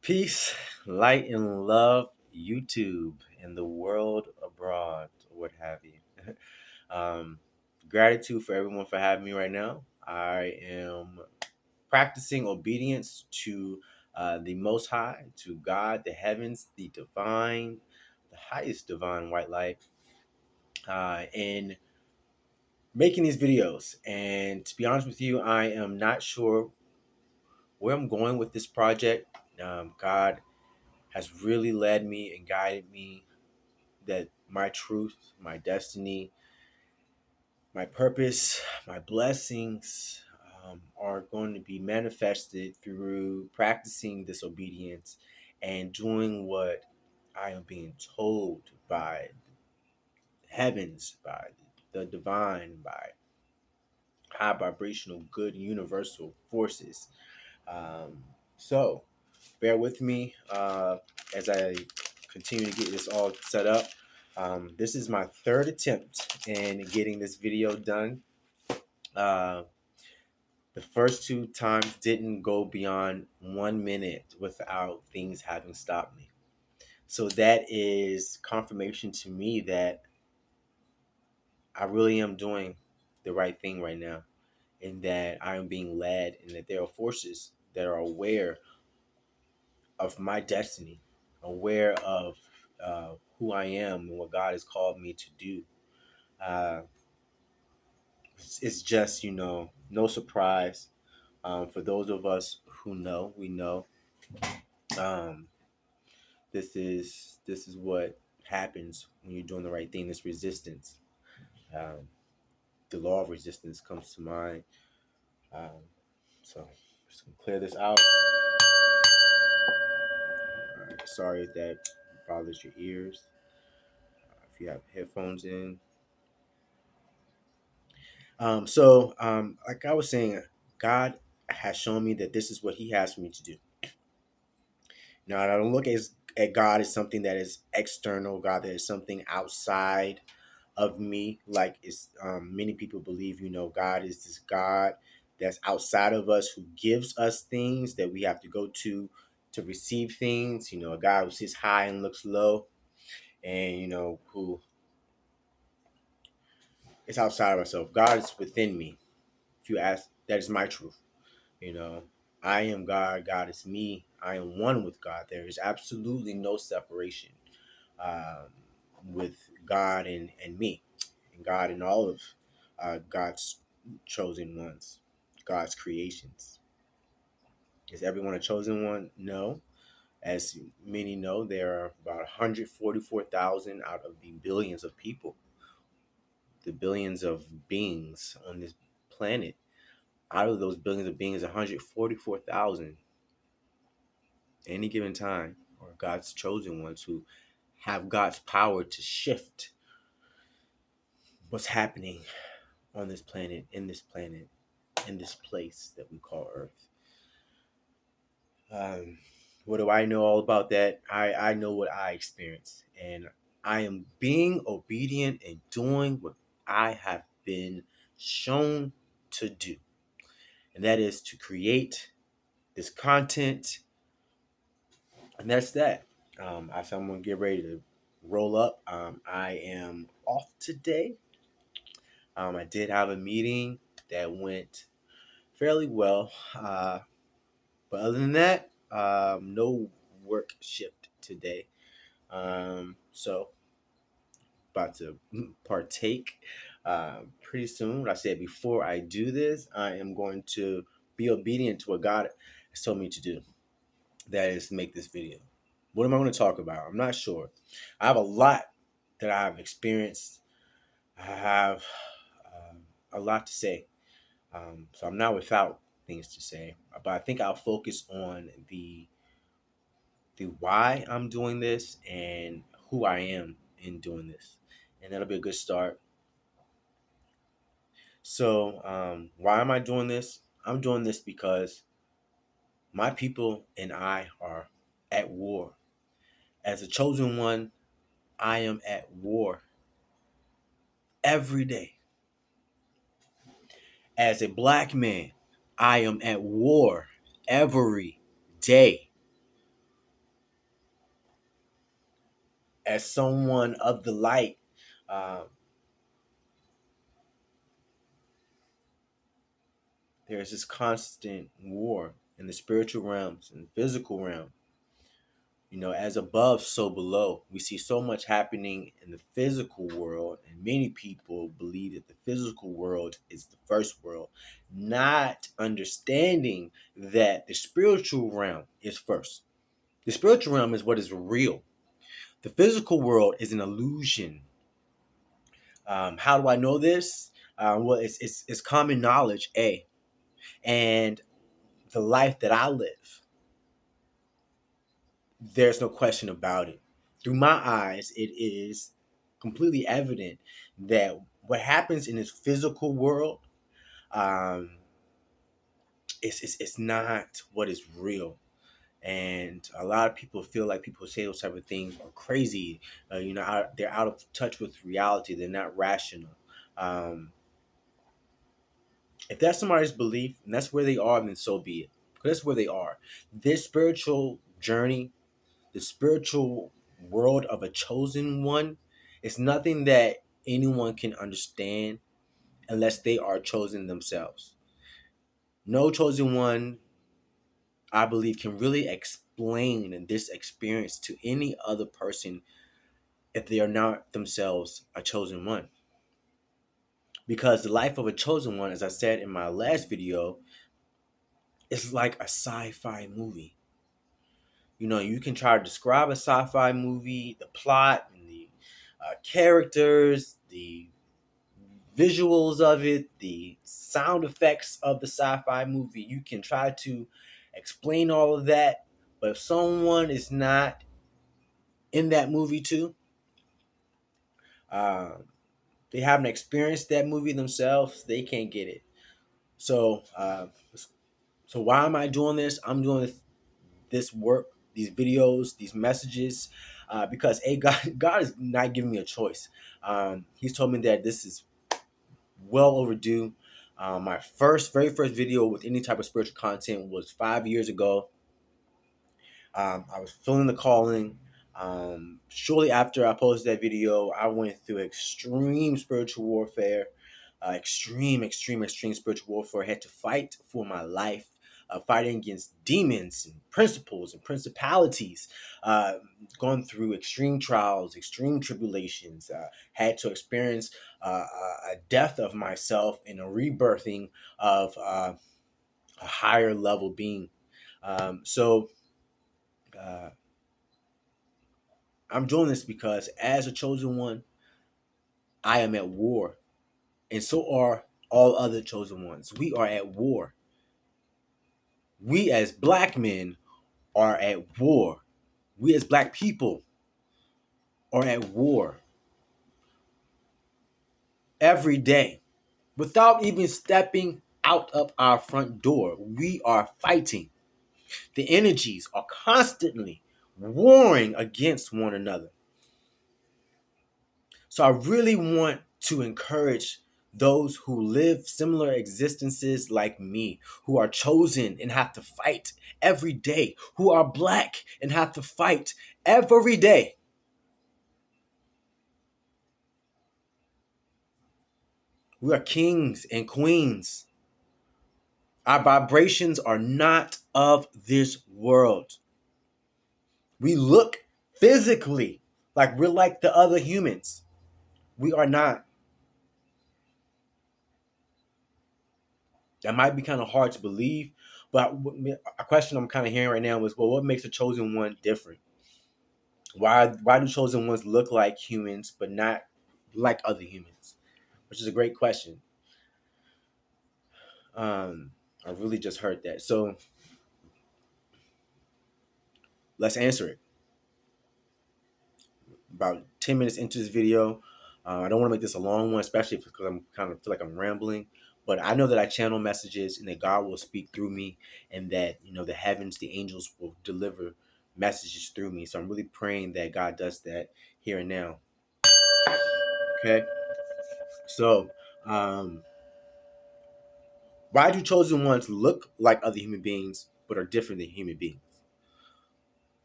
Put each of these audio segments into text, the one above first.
Peace, light, and love, YouTube and the world abroad, or what have you. um, Gratitude for everyone for having me right now. I am practicing obedience to the Most High, to God, the heavens, the divine, the highest divine white light, in making these videos. And to be honest with you, I am not sure where I'm going with this project. God has really led me and guided me that my truth, my destiny, my purpose, my blessings are going to be manifested through practicing this obedience and doing what I am being told by heavens, by the divine, by high vibrational, good universal forces. Um, so, bear with me as I continue to get this all set up. This is my third attempt in getting this video done. Uh, the first two times didn't go beyond 1 minute without things having stopped me. So that is confirmation to me that I really am doing the right thing right now, and that I am being led, and that there are forces that are aware of my destiny, aware of who I am and what God has called me to do. Uh, it's just, no surprise. For those of us who know, we know um, this is what happens when you're doing the right thing. This resistance, um, the law of resistance comes to mind. Um, so I'm just gonna clear this out. All right, sorry if that bothers your ears. If you have headphones in, like I was saying, God has shown me that this is what He has for me to do. Now, I don't look at God as something that is external, God that is something outside of me, like it's many people believe. God is this God that's outside of us who gives us things that we have to go to receive things. A God who sits high and looks low, and who is outside of ourselves. God is within me. If you ask, that is my truth. You know, I am God, God is me. I am one with God. There is absolutely no separation um, with God and me, and God and all of God's chosen ones, God's creations. Is everyone a chosen one? No. As many know, there are about 144,000 out of the billions of people, the billions of beings on this planet. Out of those billions of beings, 144,000 any given time are God's chosen ones who have God's power to shift what's happening on this planet, in this place that we call Earth. Um, what do I know all about that? I know what I experienced, and I am being obedient and doing what I have been shown to do, and that is to create this content, and that's that. As I'm gonna get ready to roll up, I am off today. I did have a meeting that went fairly well, but other than that, no work shift today. So about to partake pretty soon. What I said before I do this, I am going to be obedient to what God has told me to do. That is make this video. What am I going to talk about? I'm not sure. I have a lot that I've experienced. I have a lot to say. So I'm not without things to say, but I think I'll focus on the why I'm doing this and who I am in doing this, and that'll be a good start. So, why am I doing this? I'm doing this because my people and I are at war. As a chosen one, I am at war every day. As a black man, I am at war every day. as someone of the light, um, there's this constant war in the spiritual realms and physical realm. As above, so below. We see so much happening in the physical world, and many people believe that the physical world is the first world, not understanding that the spiritual realm is first. The spiritual realm is what is real. The physical world is an illusion. How do I know this? Well, it's common knowledge, and the life that I live, there's no question about it. Through my eyes, it is completely evident that what happens in this physical world, um, it's not what is real. And a lot of people feel like people say those type of things are crazy. They're out of touch with reality. They're not rational. Um, if that's somebody's belief and that's where they are, then so be it. Because that's where they are. This spiritual journey, the spiritual world of a chosen one, is nothing that anyone can understand unless they are chosen themselves. No chosen one, I believe, can really explain this experience to any other person if they are not themselves a chosen one. Because the life of a chosen one, as I said in my last video, is like a sci-fi movie. You can try to describe a sci-fi movie, the plot and the characters, the visuals of it, the sound effects of the sci-fi movie. You can try to explain all of that, but if someone is not in that movie too, um, they haven't experienced that movie themselves, they can't get it. So why am I doing this? I'm doing this work, these videos, these messages, because God is not giving me a choice. He's told me that this is well overdue. My very first video with any type of spiritual content was 5 years ago. I was feeling the calling. Shortly after I posted that video, I went through extreme spiritual warfare, extreme spiritual warfare. I had to fight for my life, fighting against demons and principles and principalities, uh, gone through extreme trials, extreme tribulations, had to experience a death of myself and a rebirthing of a higher level being. So, uh, I'm doing this because as a chosen one, I am at war. And so are all other chosen ones. We are at war. We as black men are at war. We as black people are at war every day. Without even stepping out of our front door, we are fighting. The energies are constantly warring against one another. So I really want to encourage those who live similar existences like me, who are chosen and have to fight every day, who are black and have to fight every day. We are kings and queens. Our vibrations are not of this world. We look physically like we're like the other humans. We are not. That might be kind of hard to believe, but a question I'm kind of hearing right now is, well, what makes a chosen one different? Why do chosen ones look like humans but not like other humans? Which is a great question. I really just heard that. So let's answer it. About 10 minutes into this video, I don't want to make this a long one, especially because I'm kind of feel like I'm rambling. But I know that I channel messages and that God will speak through me, and that the heavens, the angels will deliver messages through me. So I'm really praying that God does that here and now. Okay. So, why do chosen ones look like other human beings but are different than human beings?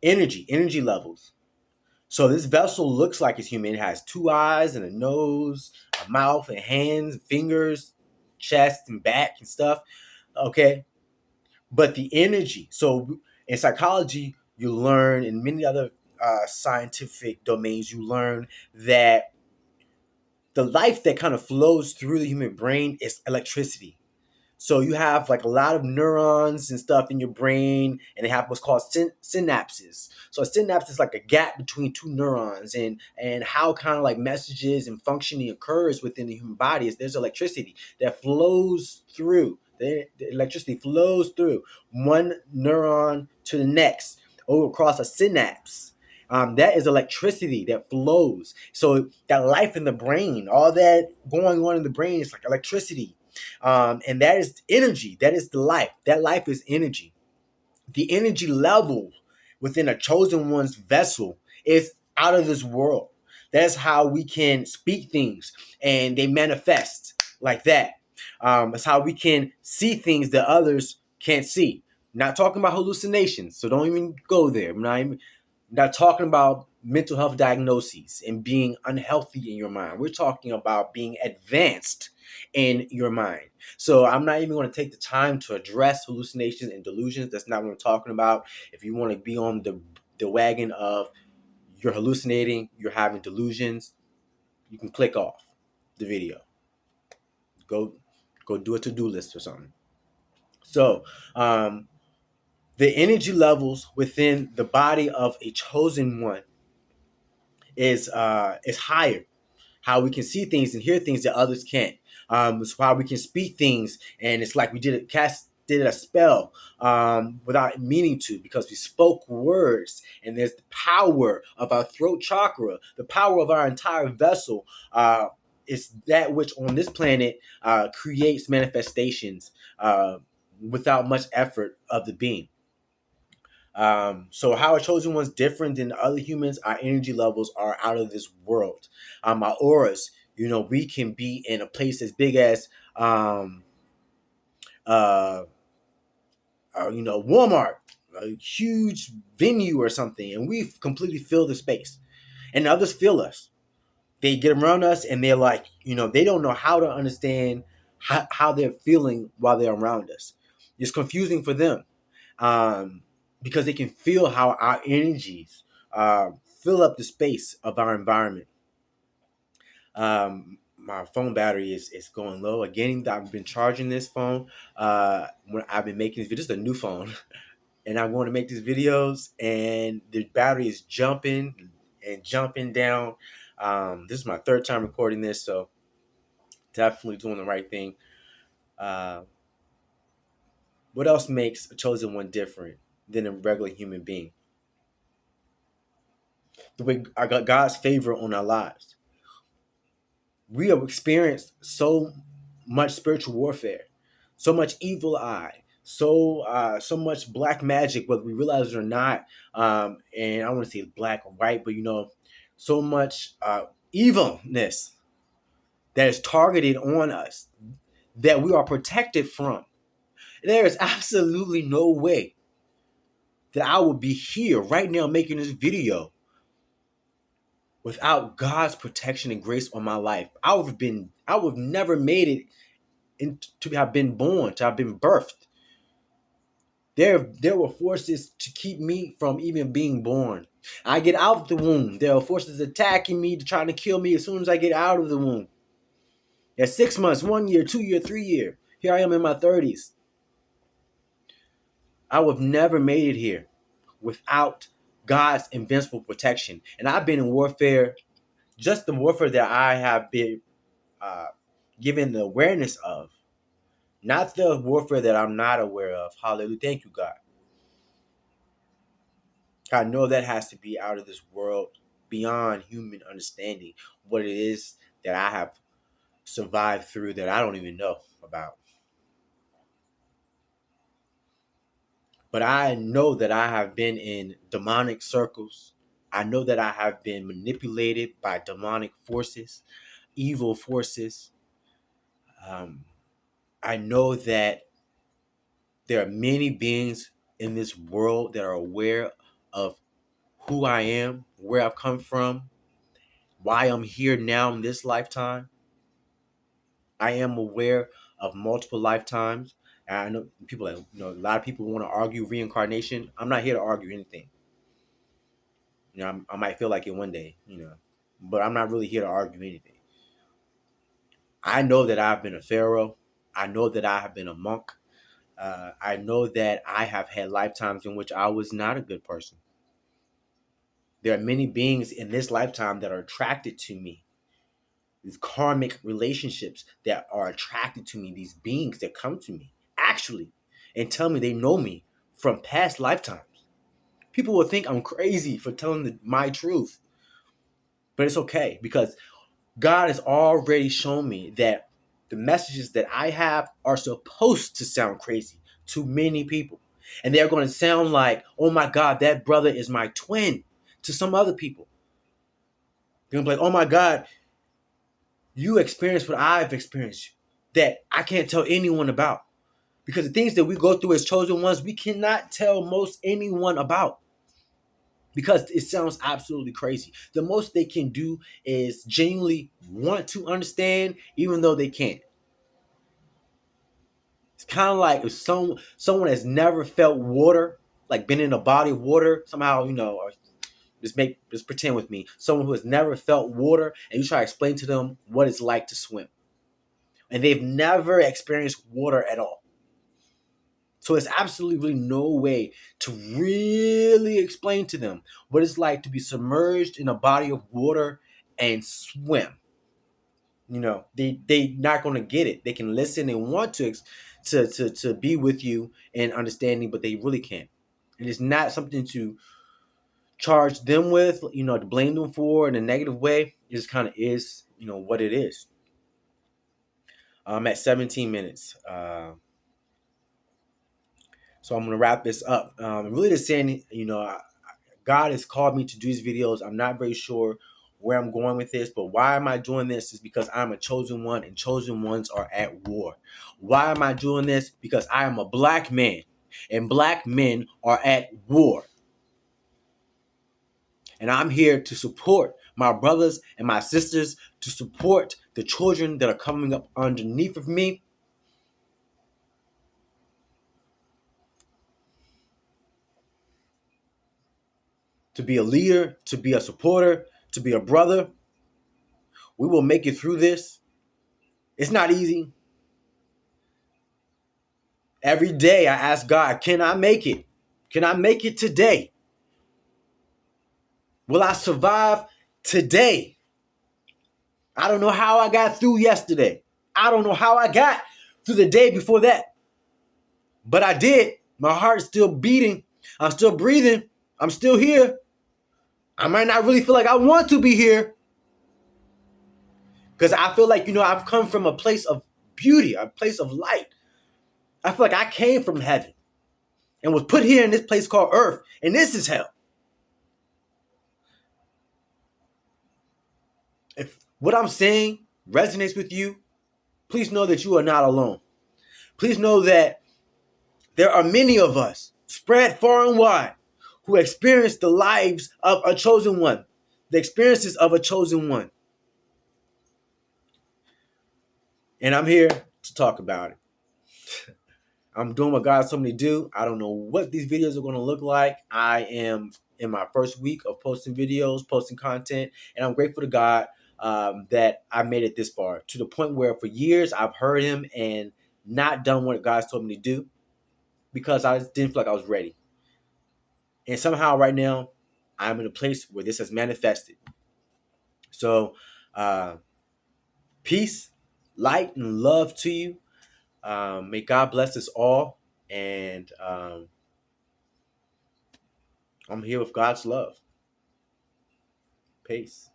Energy levels. So this vessel looks like it's human. It has two eyes and a nose, a mouth and hands, fingers, chest and back and stuff. Okay. But the energy, so in psychology, you learn in many other scientific domains, you learn that the life that kind of flows through the human brain is electricity. So you have like a lot of neurons and stuff in your brain, and they have what's called synapses. So a synapse is like a gap between two neurons, and how kind of like messages and functioning occurs within the human body is there's electricity that flows through. The electricity flows through one neuron to the next over across a synapse. That is electricity that flows. So that life in the brain, all that going on in the brain is like electricity, and that is energy. That is the life. That life is energy. The energy level within a chosen one's vessel is out of this world. That's how we can speak things and they manifest like that. That's how we can see things that others can't see. Not talking about hallucinations, so don't even go there. Not talking about mental health diagnoses and being unhealthy in your mind. We're talking about being advanced in your mind. So I'm not even going to take the time to address hallucinations and delusions. That's not what I'm talking about. If you want to be on the wagon of you're hallucinating, you're having delusions, you can click off the video. Go go do a to-do list or something. So the energy levels within the body of a chosen one is higher. How we can see things and hear things that others can't. It's how we can speak things, and it's like we did a spell without meaning to, because we spoke words. And there's the power of our throat chakra, the power of our entire vessel. Is that which on this planet creates manifestations without much effort of the being. So how a chosen one's different than other humans, our energy levels are out of this world. Our auras, we can be in a place as big as uh, Walmart, a huge venue or something, and we completely fill the space. And others feel us. They get around us and they're like, they don't know how to understand how they're feeling while they're around us. It's confusing for them, because they can feel how our energies fill up the space of our environment. My phone battery is going low again. I've been charging this phone when I've been making this video. This is a new phone, and I'm going to make these videos, and the battery is jumping and jumping down. This is my third time recording this, so definitely doing the right thing. Uh, what else makes a chosen one different than a regular human being? The way I got God's favor on our lives. We have experienced so much spiritual warfare, so much evil eye, so much black magic, whether we realize it or not. And I don't want to say black or white, but so much evilness that is targeted on us that we are protected from. There is absolutely no way that I would be here right now making this video without God's protection and grace on my life. I would have never made it to have been born, to have been birthed. There were forces to keep me from even being born. I get out of the womb. There are forces attacking me, to trying to kill me as soon as I get out of the womb. At 6 months, 1 year, 2 year, 3 year. Here I am in my 30s. I would have never made it here without God's invincible protection. And I've been in warfare, just the warfare that I have been uh, given the awareness of, not the warfare that I'm not aware of. Hallelujah. Thank you, God. I know that has to be out of this world, beyond human understanding, what it is that I have survived through that I don't even know about. But I know that I have been in demonic circles. I know that I have been manipulated by demonic forces, evil forces. Um, I know that there are many beings in this world that are aware of who I am, where I've come from, why I'm here now in this lifetime. I am aware of multiple lifetimes. And I know people, a lot of people want to argue reincarnation. I'm not here to argue anything. I might feel like it one day, but I'm not really here to argue anything. I know that I've been a pharaoh. I know that I have been a monk. I know that I have had lifetimes in which I was not a good person. There are many beings in this lifetime that are attracted to me. These karmic relationships that are attracted to me, these beings that come to me, actually, and tell me they know me from past lifetimes. People will think I'm crazy for telling my truth, but it's okay because God has already shown me that the messages that I have are supposed to sound crazy to many people. And they're going to sound like, oh my God, that brother is my twin to some other people. They're going to be like, oh my God, you experienced what I've experienced that I can't tell anyone about. Because the things that we go through as chosen ones, we cannot tell most anyone about. Because it sounds absolutely crazy. The most they can do is genuinely want to understand, even though they can't. It's kind of like if someone has never felt water, like been in a body of water somehow, or just pretend with me, someone who has never felt water, and you try to explain to them what it's like to swim, and they've never experienced water at all. So it's absolutely really no way to really explain to them what it's like to be submerged in a body of water and swim. They not going to get it. They can listen and want to be with you and understanding, but they really can't. And it's not something to charge them with, to blame them for in a negative way. It just kind of is, what it is. I'm at 17 minutes. So I'm going to wrap this up. Really just saying, God has called me to do these videos. I'm not very sure where I'm going with this, but why am I doing this is because I'm a chosen one and chosen ones are at war. Why am I doing this? Because I am a black man and black men are at war. And I'm here to support my brothers and my sisters, to support the children that are coming up underneath of me. To be a leader, to be a supporter, to be a brother. We will make it through this. It's not easy. Every day I ask God, can I make it? Can I make it today? Will I survive today? I don't know how I got through yesterday. I don't know how I got through the day before that. But I did. My heart's still beating. I'm still breathing. I'm still here. I might not really feel like I want to be here. Because I feel like, I've come from a place of beauty, a place of light. I feel like I came from heaven and was put here in this place called earth. And this is hell. If what I'm saying resonates with you, please know that you are not alone. Please know that there are many of us spread far and wide who experience the lives of a chosen one, the experiences of a chosen one. And I'm here to talk about it. I'm doing what God told me to do. I don't know what these videos are going to look like. I am in my first week of posting videos, posting content, and I'm grateful to God that I made it this far, to the point where for years I've heard him and not done what God's told me to do because I just didn't feel like I was ready. And somehow right now I'm in a place where this has manifested. So peace, light, and love to you. May God bless us all. And I'm here with God's love. Peace.